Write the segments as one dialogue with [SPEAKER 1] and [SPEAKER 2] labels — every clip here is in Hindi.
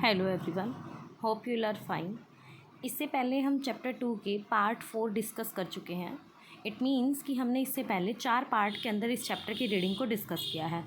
[SPEAKER 1] Hello everyone, hope you are fine. इससे पहले हम चैप्टर 2 के पार्ट 4 डिस्कस कर चुके हैं। इट मीन्स कि हमने इससे पहले 4 पार्ट के अंदर इस चैप्टर की रीडिंग को डिस्कस किया है।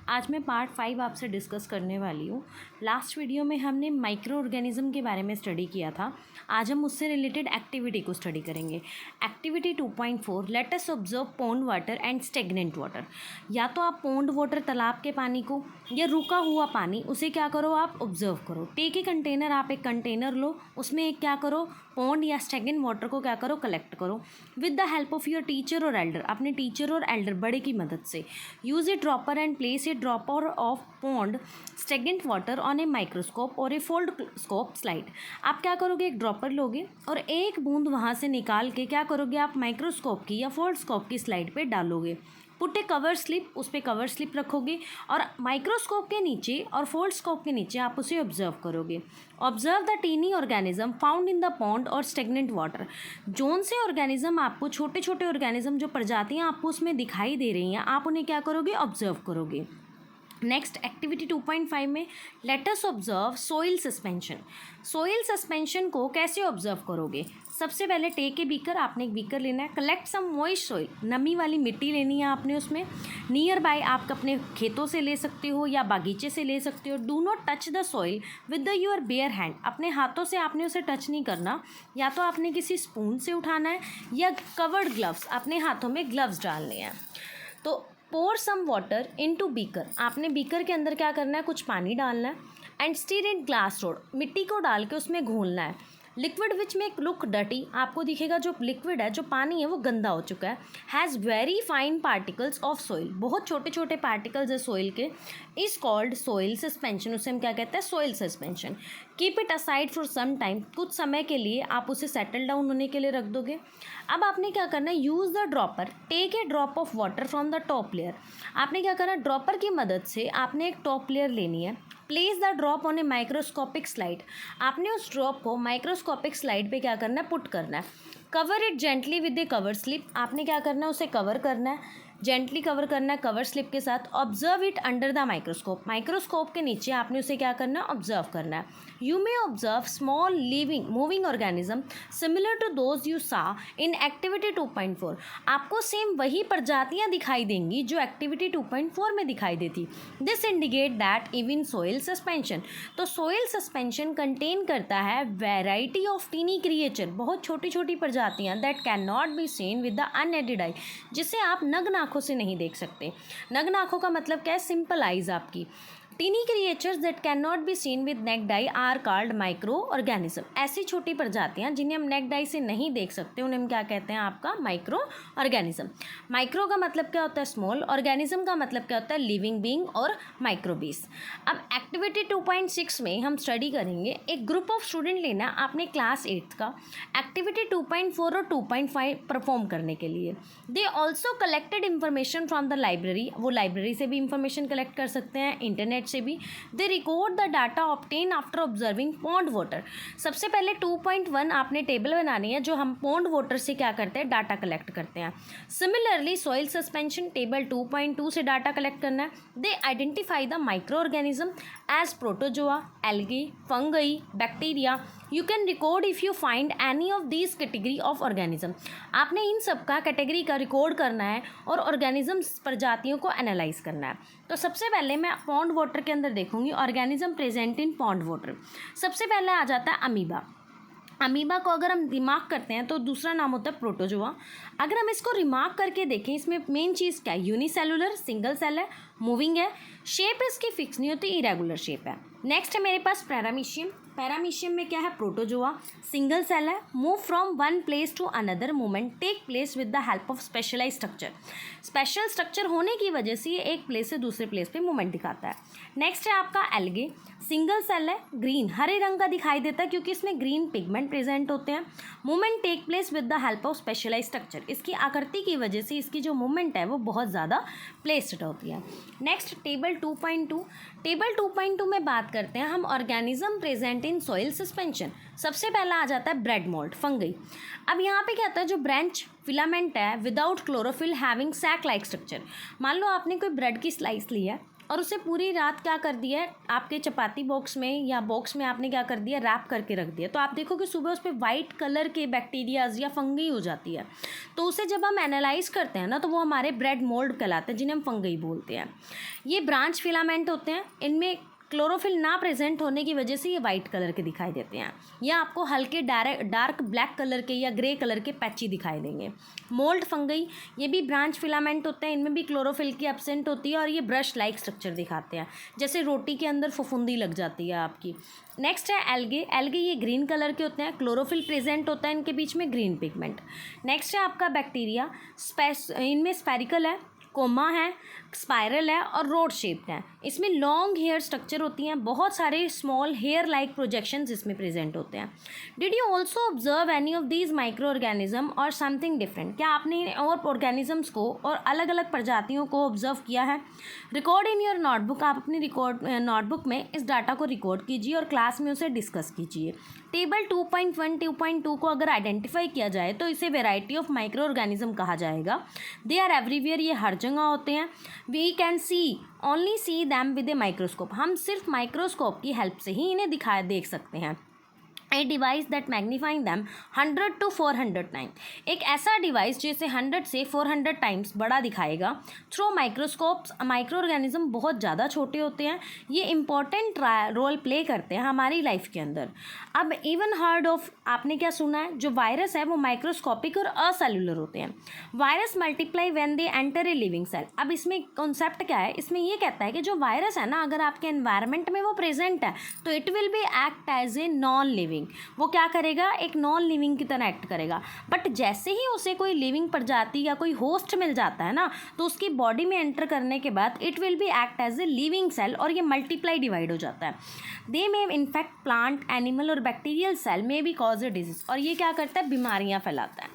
[SPEAKER 1] आज मैं पार्ट 5 आपसे डिस्कस करने वाली हूँ। लास्ट वीडियो में हमने माइक्रो ऑर्गेनिज्म के बारे में स्टडी किया था। आज हम उससे रिलेटेड एक्टिविटी को स्टडी करेंगे। Activity 2.4, let us observe pond water and stagnant water. या तो आप पॉन्ड वाटर, तालाब के पानी को, या रुका हुआ पानी, उसे क्या करो, आप ऑब्जर्व करो। टेक ए कंटेनर, आप एक कंटेनर लो, उसमें एक क्या करो, पॉन्ड या स्टेगनेंट वाटर को क्या करो, कलेक्ट करो with the help of your teacher और एल्डर। अपने टीचर और एल्डर, बड़े की मदद से। Use A dropper and place a dropper of pond stagnant water on a microscope और ए फोल्ड स्कोप स्लाइड। आप क्या करोगे, एक ड्रॉपर लोगे और एक बूंद वहाँ से निकाल के क्या करोगे, आप माइक्रोस्कोप की या फोल्ड स्कोप की स्लाइड पे डालोगे। पुट ए कवर स्लिप, उस पर कवर स्लिप रखोगे और माइक्रोस्कोप के नीचे और फोल्ड स्कोप के नीचे आप उसे ऑब्जर्व करोगे। Observe the tiny organism found in the pond और स्टेगनेंट वाटर। जोन से ऑर्गेनिज्म आपको, छोटे छोटे ऑर्गेनिज्म, जो प्रजातियाँ आपको उसमें दिखाई दे रही हैं, आप उन्हें क्या करोगे, ऑब्जर्व करोगे। नेक्स्ट एक्टिविटी 2.5 में let us observe soil suspension. Soil suspension को कैसे ऑब्जर्व करोगे? सबसे पहले टेक ए बीकर, आपने एक बीकर लेना है। कलेक्ट सम मॉइस्ट सोइल, नमी वाली मिट्टी लेनी है आपने उसमें। नियर बाय, आप अपने खेतों से ले सकते हो या बागीचे से ले सकते हो। Do not touch the soil with the your bear hand, अपने हाथों से आपने उसे टच नहीं करना। या तो आपने किसी स्पून से उठाना है या कवर्ड ग्लव्स, अपने हाथों में ग्लव्स डालने हैं। तो पोर सम वाटर इनटू बीकर, आपने बीकर के अंदर क्या करना है, कुछ पानी डालना है। And stir in glass rod, मिट्टी को डाल के उसमें घोलना है। लिक्विड विच में लुक डर्टी, आपको दिखेगा जो लिक्विड है, जो पानी है, वो गंदा हो चुका है। Has very fine particles of soil, बहुत छोटे छोटे पार्टिकल्स है सोइल के। इज़ कॉल्ड सोइल सस्पेंशन, उसे हम क्या कहते हैं, soil suspension. Keep it aside for some time, कुछ समय के लिए आप उसे सेटल डाउन होने के लिए रख दोगे। अब आपने क्या करना है, use the dropper, take a drop of water from the top layer. आपने क्या करना है, ड्रॉपर की मदद से आपने एक टॉप लेयर लेनी है। Place the drop on A microscopic slide, आपने उस ड्रॉप को माइक्रोस्कोपिक स्लाइड पे क्या करना है, पुट करना है। Cover it gently with A cover slip, आपने क्या करना है, उसे कवर करना है, जेंटली कवर करना है कवर स्लिप के साथ। Observe it under the microscope, microscope के नीचे आपने उसे क्या करना है, ऑब्जर्व करना है। You may observe small living moving organism similar to those you saw in activity 2.4, आपको सेम वही प्रजातियाँ दिखाई देंगी जो एक्टिविटी 2.4 में दिखाई देती। This indicate that even soil suspension, तो सोइल सस्पेंशन कंटेन करता है वेराइटी ऑफ टीनी क्रिएचर, बहुत छोटी छोटी प्रजातियाँ, that can not be seen with the unaided eye, जिसे आप नग्न आँखों से नहीं देख सकते। नग्न आँखों का मतलब क्या है, सिंपल आइज आपकी। Tiny creatures that can not be seen with naked eye are called micro organism, ऐसी छोटी प्रजातियाँ जिन्हें हम नेक्ड आई से नहीं देख सकते, उन्हें हम क्या कहते हैं, आपका माइक्रो ऑर्गेनिज्म। माइक्रो का मतलब क्या होता है, स्मॉल। ऑर्गेनिज्म का मतलब क्या होता है, लिविंग बीइंग और माइक्रोबीज। अब एक्टिविटी 2.6 में हम स्टडी करेंगे, एक ग्रुप ऑफ स्टूडेंट लेना आपने क्लास 8th का, एक्टिविटी 2.4 और 2.5 परफॉर्म करने के लिए। They also collected information from the library, वो लाइब्रेरी से भी इंफॉर्मेशन कलेक्ट कर सकते हैं, इंटरनेट से भी। They record the data obtain after observing pond water. सबसे पहले 2.1 आपने टेबल बनानी है, जो हम पॉन्ड वाटर से क्या करते हैं, डाटा कलेक्ट करते हैं। सिमिलरली सॉइल सस्पेंशन, टेबल 2.2 से डाटा कलेक्ट करना है। They identify the micro organism as protozoa, algae, fungi, bacteria. You can record if you find any of this category of organism, आपने इन सब का कैटेगरी का रिकॉर्ड करना है और ऑर्गेनिज्म प्रजातियों को एनालाइज करना है। तो सबसे पहले मैं पॉन्ड वाटर के अंदर देखूंगी organism present in pond water. सबसे पहले आ जाता है अमीबा। अमीबा को अगर हम रिमार्क करते हैं तो दूसरा नाम होता है प्रोटोजोआ। अगर हम इसको रिमार्क करके देखें, इसमें मेन चीज़ क्या है, यूनिसेलुलर, सिंगल सेल है, मूविंग है, शेप इसकी फिक्स नहीं होती, इरेगुलर शेप है। नेक्स्ट है मेरे पास पैरामीशियम। पैरामीशियम में क्या है, प्रोटोजोआ, सिंगल सेल है, move from one place to another, movement take place with the help of specialize structure. Special structure होने की वजह से ये एक प्लेस से दूसरे प्लेस पे मूवमेंट दिखाता है। नेक्स्ट है आपका एल्गे, सिंगल सेल है, ग्रीन, हरे रंग का दिखाई देता है क्योंकि इसमें ग्रीन पिगमेंट प्रेजेंट होते हैं। Movement take place with the help of specialize structure, इसकी आकृति की वजह से इसकी जो मूवमेंट है वो बहुत ज़्यादा प्लेस्ड होती है। नेक्स्ट टेबल 2.2, टेबल 2.2 में बात करते हैं हम organism present in soil suspension. सबसे पहला आ जाता है ब्रेड मोल्ड, फंगई। अब यहाँ पे क्या होता है, जो ब्रांच फिलामेंट है without chlorophyll having sac like structure. मान लो आपने कोई ब्रेड की स्लाइस ली है, और उसे पूरी रात क्या कर दिया है, आपके चपाती बॉक्स में या बॉक्स में आपने क्या कर दिया, रैप करके रख दिया। तो आप देखो कि सुबह उस पर वाइट कलर के बैक्टीरियाज या फंगी हो जाती है। तो उसे जब हम एनालाइज करते हैं ना, तो वो हमारे ब्रेड मोल्ड कहलाते हैं, जिन्हें हम फंगी बोलते हैं। ये ब्रांच फिलामेंट होते हैं, इनमें क्लोरोफिल ना प्रेजेंट होने की वजह से ये वाइट कलर के दिखाई देते हैं, या आपको हल्के डार्क ब्लैक कलर के या ग्रे कलर के पैची दिखाई देंगे। मोल्ड फंगई, ये भी ब्रांच फिलामेंट होते हैं, इनमें भी क्लोरोफिल की एब्सेंट होती है और ये ब्रश लाइक स्ट्रक्चर दिखाते हैं, जैसे रोटी के अंदर फफूंदी लग जाती है आपकी। नेक्स्ट है एल्गे। एल्गे ये ग्रीन कलर के होते हैं, क्लोरोफिल प्रेजेंट होता है इनके बीच में, ग्रीन पिगमेंट। नेक्स्ट है आपका बैक्टीरिया। इनमें स्फेरिकल है, कोमा है, स्पाइरल है और रोड शेप्ड है। इसमें लॉन्ग हेयर स्ट्रक्चर होती हैं, बहुत सारे स्मॉल हेयर लाइक प्रोजेक्शंस इसमें प्रेजेंट होते हैं। Did you also observe any of these micro organism और समथिंग डिफरेंट? क्या आपने और ऑर्गेनिजम्स को और अलग अलग प्रजातियों को ऑब्जर्व किया है? Record in your notebook. आप अपनी नोटबुक में इस डाटा को रिकॉर्ड कीजिए और क्लास में उसे डिस्कस कीजिए। टेबल 2.1 2.2 को अगर आइडेंटिफाई किया जाए तो इसे वेराइटी ऑफ माइक्रो ऑर्गेनिज्म कहा जाएगा। दे आर एवरीवेयर, ये हर जगह होते हैं। We can only see them with a microscope. हम सिर्फ माइक्रोस्कोप की हेल्प से ही इन्हें देख सकते हैं। A device that magnifying them 100 to 400 time. एक ऐसा डिवाइस जिसे 100 से 400 टाइम्स बड़ा दिखाएगा। थ्रू माइक्रोस्कोप्स, माइक्रो ऑर्गेनिज्म बहुत ज़्यादा छोटे होते हैं, ये इंपॉर्टेंट रोल प्ले करते हैं हमारी लाइफ के अंदर। अब इवन हर्ड ऑफ, आपने क्या सुना है, जो वायरस है वो माइक्रोस्कोपिक और असेलुलर होते हैं। Virus multiply when they enter a living cell. अब इसमें कॉन्सेप्ट क्या है, इसमें ये कहता है कि जो वायरस है ना, अगर आपके एनवायरनमेंट में वो प्रेजेंट है तो it will be act as a non living. वो क्या करेगा, एक नॉन लिविंग की तरह एक्ट करेगा। बट जैसे ही उसे कोई लिविंग प्रजाति या कोई होस्ट मिल जाता है ना, तो उसकी बॉडी में एंटर करने के बाद it will be act as a living cell और ये मल्टीप्लाई डिवाइड हो जाता है। They may infect plant, animal और bacterial cell may be cause a disease. और ये क्या करता है, बीमारियाँ फैलाता है।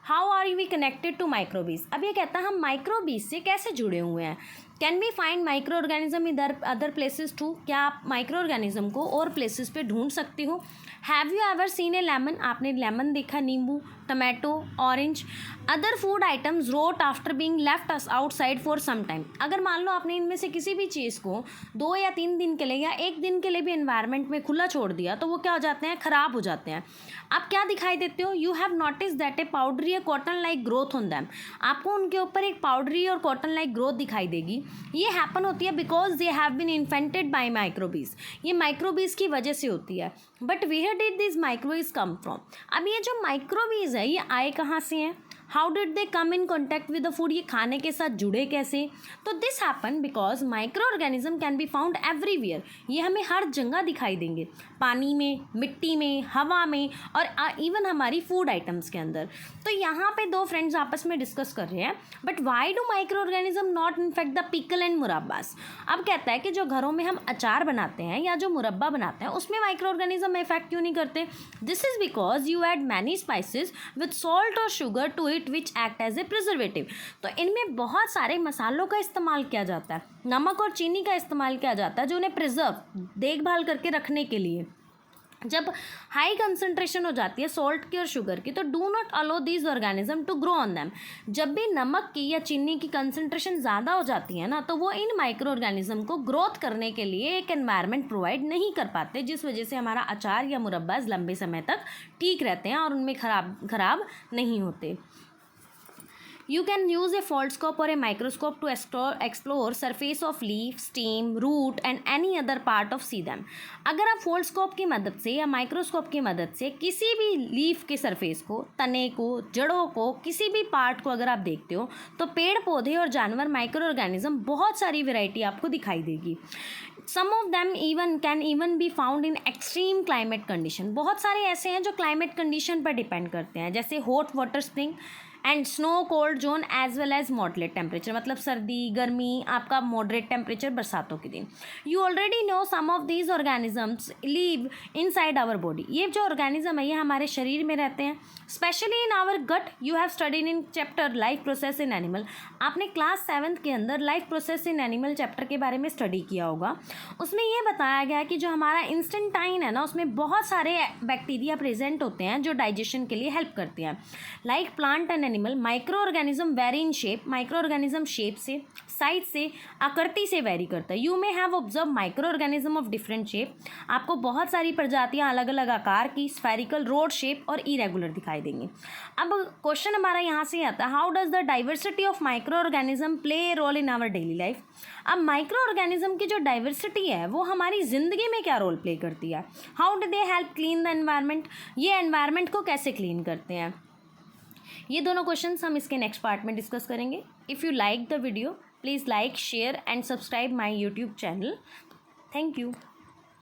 [SPEAKER 1] How are we connected to microbes? अब ये कहता है हम माइक्रोबीज से कैसे जुड़े हुए हैं। Can we find micro organism in other places too? क्या आप माइक्रो ऑर्गेनिज्म को और प्लेसेस पे ढूंढ सकते हो? Have you ever seen a lemon? आपने लेमन देखा, नींबू, tomato, orange, other food items rot after being left outside for some time. अगर मान लो आपने इनमें से किसी भी चीज़ को 2 या 3 दिन के लिए या 1 दिन के लिए भी एनवायरनमेंट में खुला छोड़ दिया तो वो क्या हो जाते हैं, ख़राब हो जाते हैं। आप क्या दिखाई देते हो, you have notice that a powdery या cotton like growth on them. आपको उनके ऊपर एक पाउडरी और कॉटन लाइक ग्रोथ दिखाई देगी। ये हैपन होती है because they have been infented by microbes. ये माइक्रोबीज की वजह से होती है। But where did this microbes come from? अब ये जो माइक्रोबीज है ये आए कहाँ से हैं? How did they come in contact with the food? ये खाने के साथ जुड़े कैसे? तो this happen because micro organism can be found everywhere. ये हमें हर जगह दिखाई देंगे, पानी में, मिट्टी में, हवा में और इवन हमारी फूड आइटम्स के अंदर। तो यहाँ पे 2 फ्रेंड्स आपस में डिस्कस कर रहे हैं, but why do micro organism not infect the pickle and murabbas? अब कहता है कि जो घरों में हम अचार बनाते हैं या जो मुरब्बा बनाते हैं उसमें माइक्रो ऑर्गेनिज्म इफेक्ट क्यों नहीं करते? This is because you add many spices with salt और sugar to it which act as a preservative। तो इनमें बहुत सारे मसालों का इस्तेमाल किया जाता है, नमक और चीनी का इस्तेमाल किया जाता है जो उन्हें प्रिजर्व, देखभाल करके रखने के लिए। जब हाई कंसंट्रेशन हो जाती है सॉल्ट की और शुगर की तो do not allow these organism to grow on them. जब भी नमक की या चीनी की कंसंट्रेशन ज़्यादा हो जाती है ना, तो वो इन माइक्रो ऑर्गेनिज्म को ग्रोथ करने के लिए एक एनवायरनमेंट प्रोवाइड नहीं कर पाते, जिस वजह से हमारा अचार या मुरब्बाज लंबे समय तक ठीक रहते हैं और उनमें खराब नहीं होते। You can use a foldscope or a microscope to explore surface of leaf, stem, root and any other part of see them। अगर आप foldscope की मदद से या माइक्रोस्कोप की मदद से किसी भी लीफ के सरफेस को, तने को, जड़ों को, किसी भी पार्ट को अगर आप देखते हो तो पेड़ पौधे और जानवर, माइक्रो ऑर्गेनिज्म बहुत सारी वैरायटी आपको दिखाई देगी। Some of them can even be found in extreme climate condition। बहुत सारे ऐसे हैं जो क्लाइमेट कंडीशन पर डिपेंड करते हैं, जैसे hot water spring and snow cold zone as well as moderate temperature, मतलब सर्दी, गर्मी, आपका मॉडरेट टेम्परेचर बरसातों के दिन। You already know some of these organisms live inside our body. ये जो ऑर्गेनिज्म है ये हमारे शरीर में रहते हैं, specially in our gut. You have studied in chapter life process in animal. आपने क्लास 7th के अंदर life process in animal chapter के बारे में स्टडी किया होगा। उसमें ये बताया गया कि जो हमारा इंस्टेंटाइन है ना, उसमें बहुत सारे बैक्टीरिया प्रेजेंट होते हैं जो डाइजेशन के लिए हेल्प करते हैं, like plant and animal micro organism vary in shape, micro organism shape से, साइज से, आकृति से वेरी करता है। You may have observe micro organism of different shape, आपको बहुत सारी प्रजातियां अलग अलग आकार की, स्फेरिकल, रोड शेप और इरेगुलर दिखाई देंगी। अब क्वेश्चन हमारा यहाँ से आता है, how does the diversity of micro organism play a role in our daily life. अब माइक्रो ऑर्गेनिज्म की जो डाइवर्सिटी है वो हमारी ज़िंदगी में क्या रोल प्ले करती है। How do they help clean the environment, ये एनवायरनमेंट को कैसे क्लीन करते हैं। ये दोनों क्वेश्चंस हम इसके नेक्स्ट पार्ट में डिस्कस करेंगे। If you like the video please like, share and subscribe my YouTube channel. Thank you.